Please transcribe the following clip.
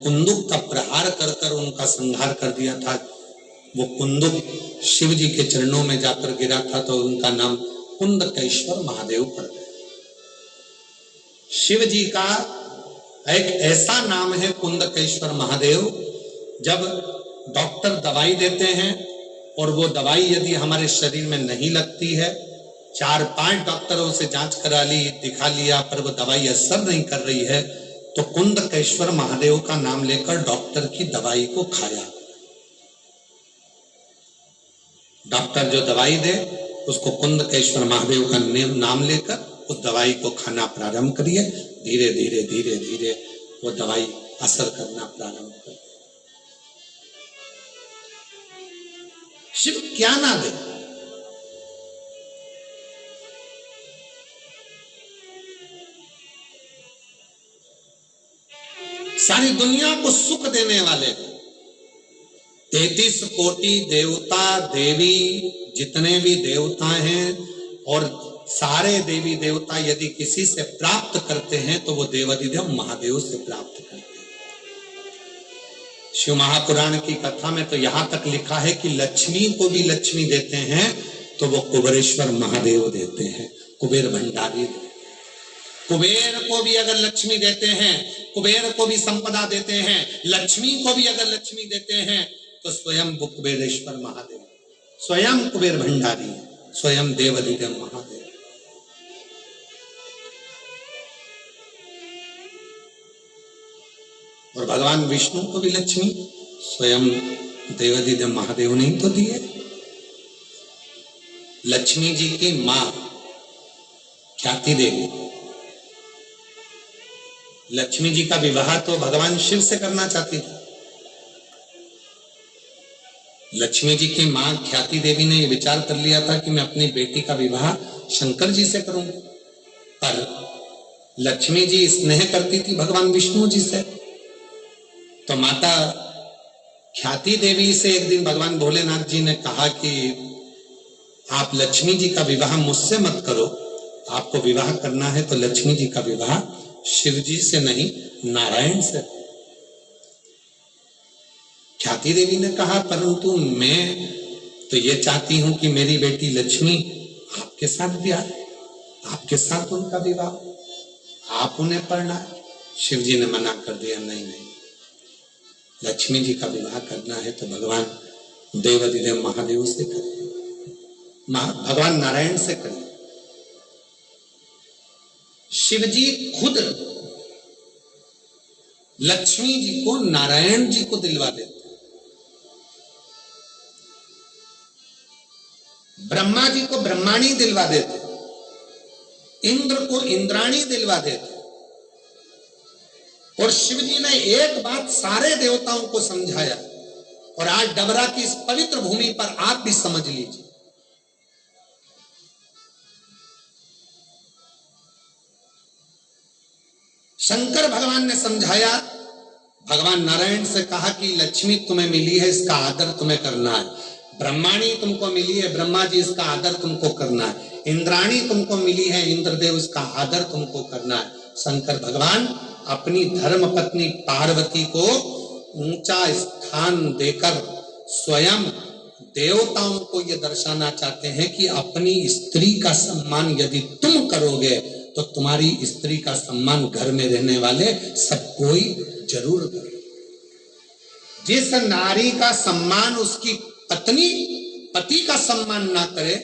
कुंदुक का प्रहार कर कर उनका संहार कर दिया था। वो कुंदुक शिव जी के चरणों में जाकर गिरा था तो उनका नाम कुंदकेश्वर महादेव पड़ गया। शिव जी का एक ऐसा नाम है कुंदकेश्वर महादेव, जब डॉक्टर दवाई देते हैं और वो दवाई यदि हमारे शरीर में नहीं लगती है, 4-5 डॉक्टरों से जांच करा ली, दिखा लिया, पर वो दवाई असर नहीं कर रही है, तो कुंदकेश्वर महादेव का नाम लेकर डॉक्टर की दवाई को खाया। डॉक्टर जो दवाई दे उसको कुंदकेश्वर महादेव का नाम लेकर उस दवाई को खाना प्रारंभ करिए। धीरे धीरे धीरे धीरे वो दवाई असर करना प्रारंभ कर। शिव क्या ना दे, सारी दुनिया को सुख देने वाले 33 कोटि देवता देवी, जितने भी देवता हैं, और सारे देवी देवता यदि किसी से प्राप्त करते हैं तो वो देवाधिदेव महादेव से प्राप्त करते हैं। शिव महापुराण की कथा में तो यहां तक लिखा है कि लक्ष्मी को भी लक्ष्मी देते हैं तो वो कुबेरेश्वर महादेव देते हैं, कुबेर भंडारी देते हैं। कुबेर को भी अगर लक्ष्मी देते हैं, कुबेर को भी संपदा देते हैं, लक्ष्मी को भी अगर लक्ष्मी देते हैं, तो स्वयं कुबेरेश्वर महादेव, स्वयं कुबेर भंडारी, स्वयं देवाधिदेव महादेव। और भगवान विष्णु को भी लक्ष्मी स्वयं देवाधिदेव महादेव ने तो दिए। लक्ष्मी जी की मां ख्याति देवी, लक्ष्मी जी का विवाह तो भगवान शिव से करना चाहती थी। लक्ष्मी जी की मां ख्याति देवी ने यह विचार कर लिया था कि मैं अपनी बेटी का विवाह शंकर जी से करूंगी, पर लक्ष्मी जी स्नेह करती थी भगवान विष्णु जी से। तो माता ख्याति देवी से एक दिन भगवान भोलेनाथ जी ने कहा कि आप लक्ष्मी जी का विवाह मुझसे मत करो, आपको विवाह करना है तो लक्ष्मी जी का विवाह शिव जी से नहीं, नारायण से। ख्याति देवी ने कहा परंतु मैं तो ये चाहती हूं कि मेरी बेटी लक्ष्मी आपके साथ ब्याह, आपके साथ उनका विवाह, आप उन्हें पढ़ना। शिव जी ने मना कर दिया, नहीं नहीं, लक्ष्मी जी का विवाह करना है तो भगवान देवाधिदेव महादेव से करें, भगवान नारायण से करें। शिव जी खुद लक्ष्मी जी को नारायण जी को दिलवा देते, ब्रह्मा जी को ब्रह्माणी दिलवा देते, इंद्र को इंद्राणी दिलवा देते। और शिव जी ने एक बात सारे देवताओं को समझाया, और आज डबरा की इस पवित्र भूमि पर आप भी समझ लीजिए। शंकर भगवान ने समझाया, भगवान नारायण से कहा कि लक्ष्मी तुम्हें मिली है, इसका आदर तुम्हें करना है। ब्रह्माणी तुमको मिली है, ब्रह्मा जी, इसका आदर तुमको करना है। इंद्राणी तुमको मिली है, इंद्रदेव, इसका आदर तुमको करना है। शंकर भगवान अपनी धर्म पत्नी पार्वती को ऊंचा स्थान देकर स्वयं देवताओं को यह दर्शाना चाहते हैं कि अपनी स्त्री का सम्मान यदि तुम करोगे तो तुम्हारी स्त्री का सम्मान घर में रहने वाले सब कोई जरूर करे। जिस नारी का सम्मान उसकी पत्नी पति का सम्मान ना करे